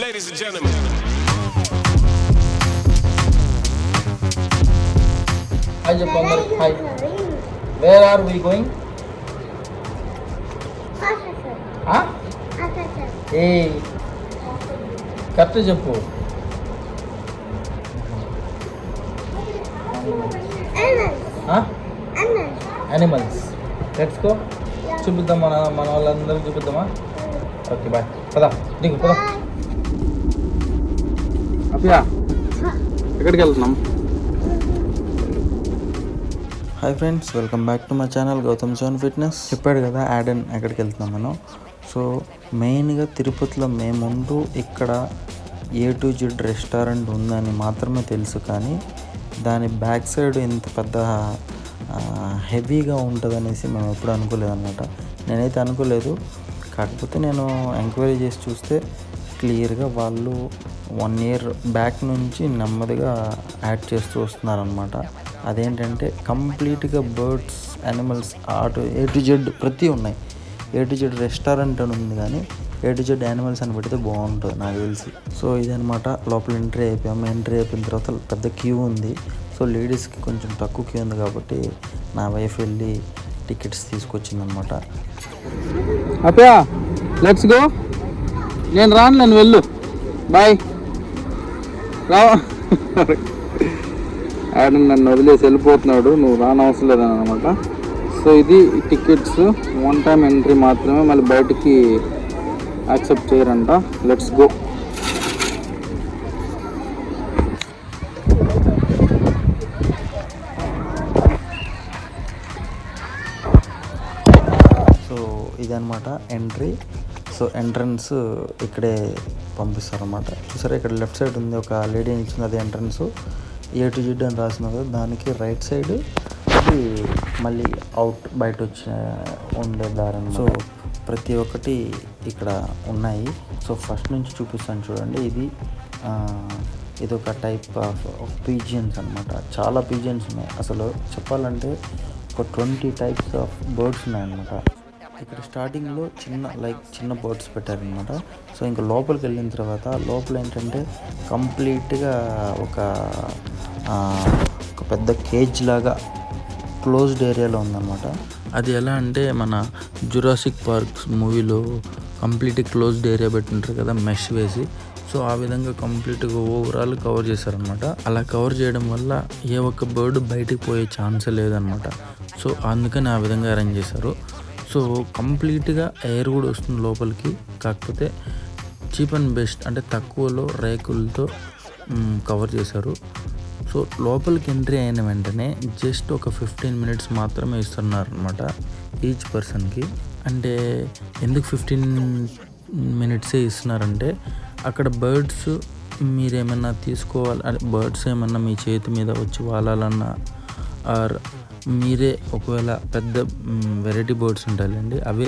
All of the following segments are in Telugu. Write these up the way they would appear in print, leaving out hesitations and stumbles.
Ladies and gentlemen. Hi Japandar, hi. Where are we going? Huh? Hey, correct చెప్పు. యానిమల్స్. Let's go. చూపిద్దాం మన వాళ్ళందరూ చూపిద్దామా? Okay bye. పదా దిగు పదా. అబ్బా ఎక్కడికి వెళ్తున్నాం? Hi friends, welcome back to my channel Gautam zone fitness. చెప్పాడు కదా యాడన్ ఎక్కడికి వెళ్తున్నాం మనం. సో మెయిన్గా తిరుపతిలో మేముంటూ ఇక్కడ A to Z రెస్టారెంట్ ఉందని మాత్రమే తెలుసు, కానీ దాని బ్యాక్ సైడ్ ఇంత పెద్ద హెవీగా ఉంటుందనేసి మేము ఎప్పుడు అనుకోలేదు అనమాట. నేనైతే అనుకోలేదు. కాకపోతే నేను ఎంక్వైరీ చేసి చూస్తే క్లియర్గా వాళ్ళు 1 year బ్యాక్ నుంచి నెమ్మదిగా యాడ్ చేస్తూ వస్తున్నారనమాట. అదేంటంటే కంప్లీట్గా birds, animals, A to Z ప్రతి ఉన్నాయి. A to Z రెస్టారెంట్ అని ఉంది, కానీ A to Z యానిమల్స్ అని పెడితే బాగుంటుంది నాకు తెలిసి. సో ఇదనమాట. లోపల ఎంట్రీ అయిపోయాము. ఎంట్రీ అయిపోయిన తర్వాత పెద్ద క్యూ ఉంది. సో లేడీస్కి కొంచెం తక్కువ క్యూ ఉంది కాబట్టి నా వైఫ్ వెళ్ళి టికెట్స్ తీసుకొచ్చిందనమాట. అప్పా లెట్స్ గో. నేను రాను, నేను వెళ్ళు. బాయ్. రా. ఆడ నన్ను వదిలేసి వెళ్ళిపోతున్నాడు, నువ్వు రానవసరం లేదని అనమాట. సో ఇది టికెట్స్, 1 time ఎంట్రీ మాత్రమే, మళ్ళీ బయటికి యాక్సెప్ట్ చేయరంట. Let's go. సో ఇదనమాట ఎంట్రీ. సో ఎంట్రన్స్ ఇక్కడే పంపిస్తారనమాట. చూసారా, ఇక్కడ లెఫ్ట్ సైడ్ ఉంది ఒక లేడీ నిల్చుంది, అది ఎంట్రన్స్. A to Z అని రాసిన కదా, దానికి రైట్ సైడ్ అది మళ్ళీ అవుట్ బయట వచ్చి ఉండే దారి. సో ప్రతి ఒక్కటి ఇక్కడ ఉన్నాయి. సో ఫస్ట్ నుంచి చూపిస్తాను చూడండి. ఇది ఒక టైప్ ఆఫ్ పీజియన్స్ అనమాట. చాలా పీజియన్స్ ఉన్నాయి. అసలు చెప్పాలంటే ఒక 20 types ఆఫ్ బర్డ్స్ ఉన్నాయన్నమాట. ఇక్కడ స్టార్టింగ్లో చిన్న బర్డ్స్ పెట్టారనమాట. సో ఇంకా లోపలికి వెళ్ళిన తర్వాత లోపల ఏంటంటే కంప్లీట్గా ఒక పెద్ద కేజ్ లాగా క్లోజ్డ్ ఏరియాలో ఉందన్నమాట. అది ఎలా అంటే మన జురాసిక్ పార్క్ మూవీలో కంప్లీట్ క్లోజ్డ్ ఏరియా పెట్టింటారు కదా, మెష్ వేసి. సో ఆ విధంగా కంప్లీట్గా ఓవరాల్ కవర్ చేశారనమాట. అలా కవర్ చేయడం వల్ల ఏ ఒక్క బర్డ్ బయటికి పోయే ఛాన్సే లేదనమాట. సో అందుకని ఆ విధంగా అరేంజ్ చేశారు. సో కంప్లీట్గా ఎయిర్ కూడా వస్తుంది లోపలికి. కాకపోతే చీప్ అండ్ బెస్ట్ అంటే తక్కువలో రేకులతో కవర్ చేశారు. సో లోపలికి ఎంట్రీ అయిన వెంటనే జస్ట్ ఒక 15 minutes మాత్రమే ఇస్తున్నారు అనమాట ఈచ్ పర్సన్కి. అంటే ఎందుకు 15 minutes ఇస్తున్నారంటే అక్కడ బర్డ్స్ మీరేమన్నా తీసుకోవాలి, బర్డ్స్ ఏమన్నా మీ చేతి మీద వచ్చి వాలాలన్నా, ఆర్ మీరే ఒకవేళ పెద్ద వెరైటీ బర్డ్స్ ఉంటాయండి, అవే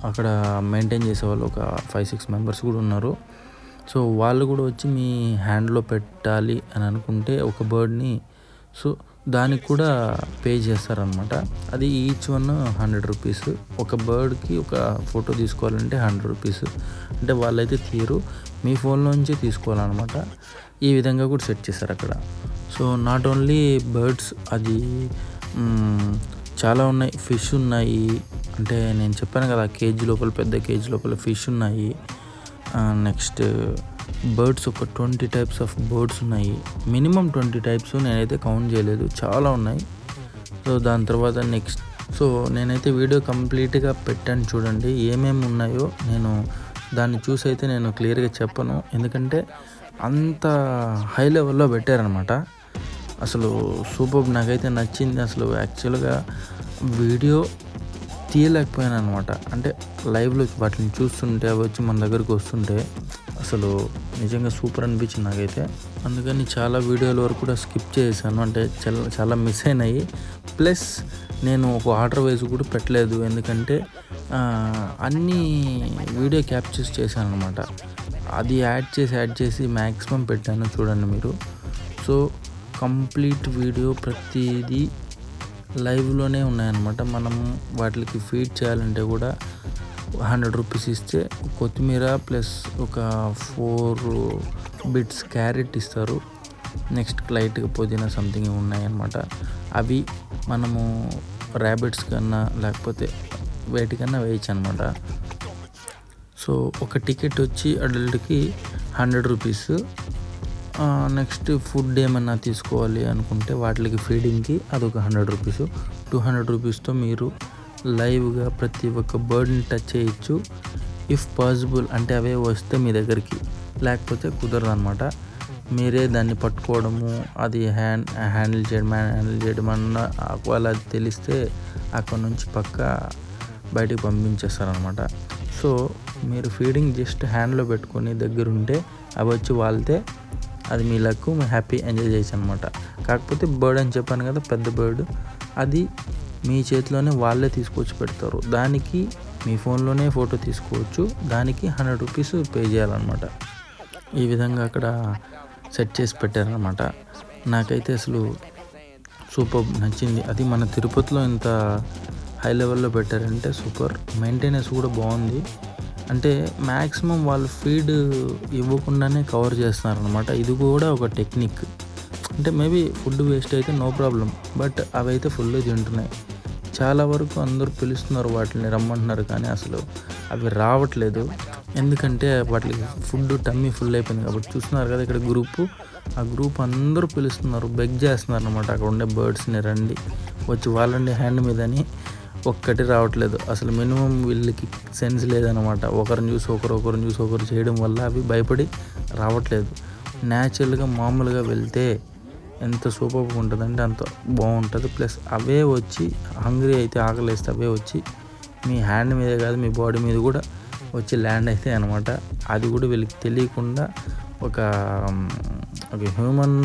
అక్కడ మెయింటైన్ చేసేవాళ్ళు ఒక 5-6 members కూడా ఉన్నారు. సో వాళ్ళు కూడా వచ్చి మీ హ్యాండ్లో పెట్టాలి అని అనుకుంటే ఒక బర్డ్ని, సో దానికి కూడా పే చేస్తారనమాట. అది ఈచ్ వన్ 100 rupees. ఒక బర్డ్కి ఒక ఫోటో తీసుకోవాలంటే 100 rupees. అంటే వాళ్ళైతే తీరు, మీ ఫోన్లోంచి తీసుకోవాలన్నమాట. ఈ విధంగా కూడా సెట్ చేశారు అక్కడ. సో నాట్ ఓన్లీ బర్డ్స్, అది చాలా ఉన్నాయి. ఫిష్ ఉన్నాయి, అంటే నేను చెప్పాను కదా కేజీ లోపల, పెద్ద కేజీ లోపల ఫిష్ ఉన్నాయి. నెక్స్ట్ బర్డ్స్ ఒక 20 types ఆఫ్ బర్డ్స్ ఉన్నాయి. మినిమం 20 types, నేనైతే కౌంట్ చేయలేదు, చాలా ఉన్నాయి. సో దాని తర్వాత నెక్స్ట్, సో నేనైతే వీడియో కంప్లీట్గా పెట్టాను చూడండి ఏమేమి ఉన్నాయో. నేను దాన్ని చూసి అయితే నేను క్లియర్గా చెప్పను, ఎందుకంటే అంత హై లెవెల్లో పెట్టారనమాట. అసలు సూపర్, నాకైతే నచ్చింది. అసలు యాక్చువల్గా వీడియో తీయలేకపోయాను అనమాట. అంటే లైవ్లో వాటిని చూస్తుంటే అవి వచ్చి మన దగ్గరకు వస్తుంటే అసలు నిజంగా సూపర్ అనిపించింది నాకైతే. అందుకని చాలా వీడియోల వరకు కూడా స్కిప్ చేశాను, అంటే చాలా మిస్ అయినాయి. ప్లస్ నేను ఒక ఆర్డర్ వైజ్ కూడా పెట్టలేదు, ఎందుకంటే అన్నీ వీడియో క్యాప్చర్స్ చేశాను అనమాట. అది యాడ్ చేసి మ్యాక్సిమం పెట్టాను చూడండి మీరు. సో కంప్లీట్ వీడియో ప్రతిదీ లైవ్లోనే ఉన్నాయన్నమాట. మనం వాటికి ఫీడ్ చేయాలంటే కూడా 100 రూపీస్ ఇస్తే కొత్తిమీర ప్లస్ ఒక 4 బిట్స్ క్యారెట్ ఇస్తారు. నెక్స్ట్ లైట్గా పుదీనా సంథింగ్ ఉన్నాయన్నమాట. అవి మనము ర్యాబిట్స్ కన్నా లేకపోతే వేటికన్నా వేయచ్చు అనమాట. సో ఒక టికెట్ వచ్చి అడల్ట్కి 100 రూపీస్. నెక్స్ట్ ఫుడ్ ఏమన్నా తీసుకోవాలి అనుకుంటే వాటికి ఫీడింగ్కి అదొక 100 రూపీస్. 200 రూపీస్తో మీరు లైవ్గా ప్రతి ఒక్క బర్డ్ని టచ్ చేయొచ్చు. ఇఫ్ పాసిబుల్ అంటే అవే వస్తే మీ దగ్గరికి, లేకపోతే కుదరదు అనమాట. మీరే దాన్ని పట్టుకోవడము, అది హ్యాండిల్ చేయడం అన్న ఒకవేళ అది తెలిస్తే అక్కడ నుంచి పక్క బయటికి పంపించేస్తారనమాట. సో మీరు ఫీడింగ్ జస్ట్ హ్యాండ్లో పెట్టుకొని దగ్గరుంటే అవి వచ్చి వాళ్తే అది మీ లక్, మీ హ్యాపీ ఎంజాయ్ చేయొచ్చు అనమాట. కాకపోతే బర్డ్ అని చెప్పాను కదా, పెద్ద బర్డ్, అది మీ చేతిలోనే వాళ్ళే తీసుకొచ్చి పెడతారు. దానికి మీ ఫోన్లోనే ఫోటో తీసుకోవచ్చు. దానికి 100 రూపీస్ పే చేయాలన్నమాట. ఈ విధంగా అక్కడ సెట్ చేసి పెట్టారనమాట. నాకైతే అసలు సూపర్ నచ్చింది. అది మన తిరుపతిలో ఇంత హై లెవెల్లో పెట్టారంటే సూపర్. మెయింటెనెన్స్ కూడా బాగుంది. అంటే మ్యాక్సిమం వాళ్ళు ఫీడ్ ఇవ్వకుండానే కవర్ చేస్తున్నారనమాట. ఇది కూడా ఒక టెక్నిక్. అంటే మేబీ ఫుడ్ వేస్ట్ అయితే నో ప్రాబ్లం, బట్ అవి అయితే ఫుల్ తింటున్నాయి. చాలా వరకు అందరూ పిలుస్తున్నారు, వాటిని రమ్మంటున్నారు, కానీ అసలు అవి రావట్లేదు. ఎందుకంటే వాటికి ఫుడ్ టమ్మీ ఫుల్ అయిపోయింది కాబట్టి. చూస్తున్నారు కదా ఇక్కడ ఆ గ్రూప్ అందరూ పిలుస్తున్నారు, బెగ్ చేస్తున్నారు అనమాట. అక్కడ ఉండే బర్డ్స్ని రండి వచ్చి వాళ్ళండి హ్యాండ్ మీదని. ఒక్కటి రావట్లేదు. అసలు మినిమం వీళ్ళకి సెన్స్ లేదనమాట. ఒకరిని చూసి ఒకరు చేయడం వల్ల అవి భయపడి రావట్లేదు. న్యాచురల్గా మామూలుగా వెళ్తే ఎంత సూపర్గా ఉంటుందంటే అంత బాగుంటుంది. ప్లస్ అవే వచ్చి హంగ్రీ అయితే ఆకలేస్తే అవే వచ్చి మీ హ్యాండ్ మీదే కాదు మీ బాడీ మీద కూడా వచ్చి ల్యాండ్ అవుతాయి అనమాట. అది కూడా వీళ్ళకి తెలియకుండా ఒక హ్యూమన్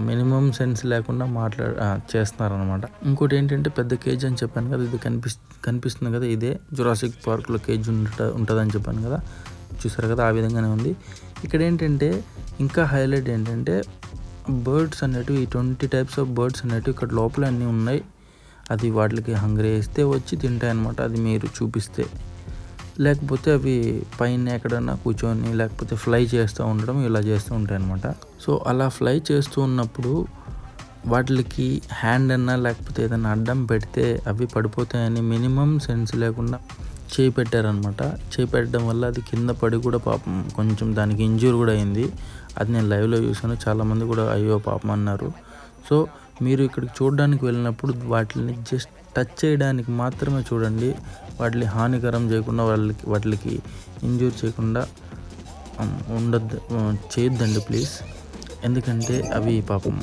మినిమం సెన్స్ లేకుండా చేస్తున్నారనమాట. ఇంకోటి ఏంటంటే పెద్ద కేజ్ అని చెప్పాను కదా, ఇది కనిపిస్తుంది కదా, ఇదే జురాసిక్ పార్క్లో కేజ్ ఉంటుందని చెప్పాను కదా, చూసారు కదా, ఆ విధంగానే ఉంది. ఇక్కడ ఏంటంటే ఇంకా హైలైట్ ఏంటంటే బర్డ్స్ అనేటివి 20 టైప్స్ ఆఫ్ బర్డ్స్ అనేటివి ఇక్కడ లోపల అన్నీ ఉన్నాయి. అది వాటికి హంగ్రీ వేస్తే వచ్చి తింటాయి అన్నమాట. అది మీరు చూపిస్తే, లేకపోతే అవి పైన ఎక్కడన్నా కూర్చొని లేకపోతే ఫ్లై చేస్తూ ఉండడం ఇలా చేస్తూ ఉంటాయి అన్నమాట. సో అలా ఫ్లై చేస్తూ ఉన్నప్పుడు వాటికి హ్యాండ్ అన్నా లేకపోతే ఏదైనా అడ్డం పెడితే అవి పడిపోతాయని మినిమం సెన్స్ లేకుండా చేయి పెట్టారనమాట. చేయి పెట్టడం వల్ల అది కింద పడి కూడా పాపం కొంచెం దానికి ఇంజ్యూర్ కూడా అయింది. అది నేను లైవ్లో చూసాను. చాలామంది కూడా అయ్యో పాపం అన్నారు. సో మీరు ఇక్కడికి చూడడానికి వెళ్ళినప్పుడు వాటిని జస్ట్ టచ్ చేయడానికి మాత్రమే చూడండి. వాటిని హానికరం చేయకుండా వాటికి ఇంజ్యూర్ చేయకుండా చేయొద్దండి ప్లీజ్. ఎందుకంటే అవి పాపం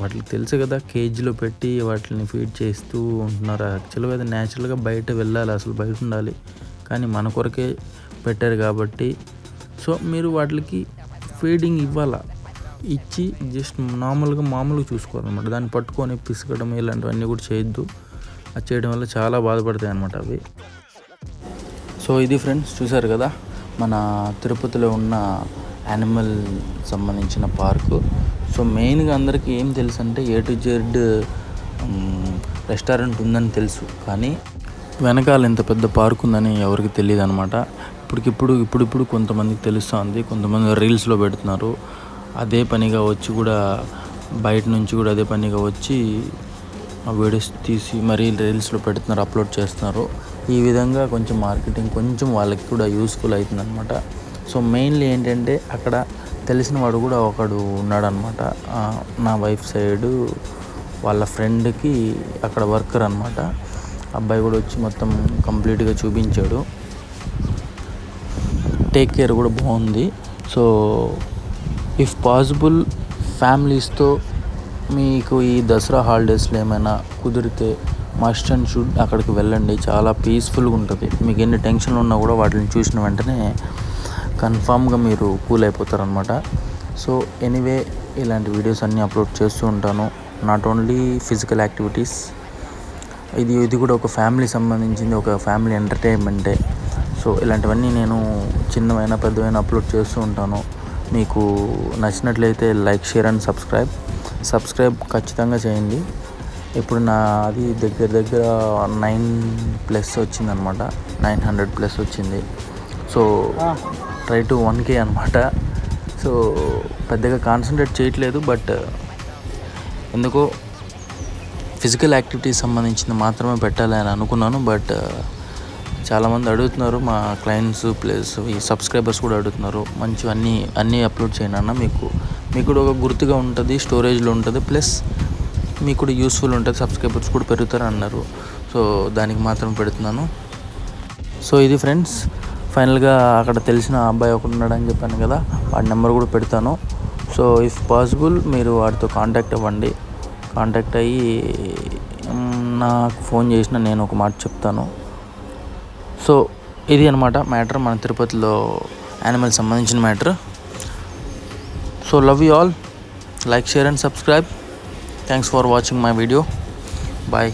వాటికి తెలుసు కదా, కేజీలో పెట్టి వాటిని ఫీడ్ చేస్తూ ఉంటున్నారు. యాక్చువల్గా అది న్యాచురల్గా బయట వెళ్ళాలి, అసలు బయట ఉండాలి, కానీ మన కొరకే పెట్టారు కాబట్టి. సో మీరు వాటికి ఫీడింగ్ ఇవ్వాలా, ఇచ్చి జస్ట్ మామూలుగా చూసుకోవాలన్నమాట. దాన్ని పట్టుకొని పిసకడం ఇలాంటివన్నీ కూడా చేయొద్దు. అది చేయడం వల్ల చాలా బాధపడతాయి అన్నమాట అవి. సో ఇది ఫ్రెండ్స్, చూసారు కదా మన తిరుపతిలో ఉన్న యానిమల్ సంబంధించిన పార్కు. సో మెయిన్గా అందరికీ ఏం తెలుసు అంటే A to Z రెస్టారెంట్ ఉందని తెలుసు, కానీ వెనకాల ఇంత పెద్ద పార్క్ ఉందని ఎవరికి తెలియదు అనమాట. ఇప్పుడు కొంతమందికి తెలుస్తుంది, కొంతమంది రీల్స్లో పెడుతున్నారు. అదే పనిగా వచ్చి కూడా బయట నుంచి కూడా అదే పనిగా వచ్చి వీడియోస్ తీసి మరీ రీల్స్లో పెడుతున్నారు, అప్లోడ్ చేస్తున్నారు. ఈ విధంగా కొంచెం మార్కెటింగ్ కొంచెం వాళ్ళకి కూడా యూస్ఫుల్ అవుతుంది అనమాట. సో మెయిన్లీ ఏంటంటే అక్కడ తెలిసిన వాడు కూడా ఒకడు ఉన్నాడనమాట. నా వైఫ్ సైడు వాళ్ళ ఫ్రెండ్కి అక్కడ వర్కర్ అనమాట. అబ్బాయి కూడా వచ్చి మొత్తం కంప్లీట్గా చూపించాడు. టేక్ కేర్ కూడా బాగుంది. సో ఇఫ్ పాసిబుల్ ఫ్యామిలీస్తో మీకు ఈ దసరా హాలిడేస్లో ఏమైనా కుదిరితే మస్ట్ అండ్ షుడ్ అక్కడికి వెళ్ళండి. చాలా పీస్ఫుల్గా ఉంటుంది. మీకు ఎన్ని టెన్షన్లు ఉన్నా కూడా వాటిని చూసిన వెంటనే కన్ఫామ్గా మీరు కూల్ అయిపోతారనమాట. సో ఎనీవే ఇలాంటి వీడియోస్ అన్నీ అప్లోడ్ చేస్తూ ఉంటాను. నాట్ ఓన్లీ ఫిజికల్ యాక్టివిటీస్, ఇది కూడా ఒక ఫ్యామిలీ సంబంధించింది, ఒక ఫ్యామిలీ ఎంటర్టైన్మెంటే. సో ఇలాంటివన్నీ నేను చిన్నవైనా పెద్దవైనా అప్లోడ్ చేస్తూ ఉంటాను. మీకు నచ్చినట్లయితే లైక్, షేర్ అండ్ సబ్స్క్రైబ్ ఖచ్చితంగా చేయండి. ఇప్పుడు నాది దగ్గర 9+ వచ్చిందనమాట, 900+ వచ్చింది. సో ట్రై టు 1K అనమాట. సో పెద్దగా కాన్సన్ట్రేట్ చేయట్లేదు, బట్ ఎందుకో ఫిజికల్ యాక్టివిటీస్ సంబంధించింది మాత్రమే పెట్టాలి అని అనుకున్నాను. బట్ చాలామంది అడుగుతున్నారు, మా క్లయింట్స్ ప్లస్ ఈ సబ్స్క్రైబర్స్ కూడా అడుగుతున్నారు, మంచివన్నీ అన్నీ అప్లోడ్ చేయండి అన్న, మీకు కూడా ఒక గుర్తుగా ఉంటుంది, స్టోరేజ్లో ఉంటుంది, ప్లస్ మీకు కూడా యూస్ఫుల్ ఉంటుంది, సబ్స్క్రైబర్స్ కూడా పెరుగుతారు అన్నారు. సో దానికి మాత్రం పెడుతున్నాను. సో ఇది ఫ్రెండ్స్, ఫైనల్గా అక్కడ తెలిసిన అబ్బాయి ఒకడు ఉన్నాడని చెప్పాను కదా, వాడి నెంబర్ కూడా పెడతాను. సో ఇఫ్ పాసిబుల్ మీరు వాడితో కాంటాక్ట్ అవ్వండి. కాంటాక్ట్ అయ్యి నాకు ఫోన్ చేసిన నేను ఒక మాట చెప్తాను. సో ఇది అనమాట మ్యాటర్, మన తిరుపతిలో యానిమల్ సంబంధించిన matter. So love you all, like, share and subscribe. Thanks for watching my video. Bye.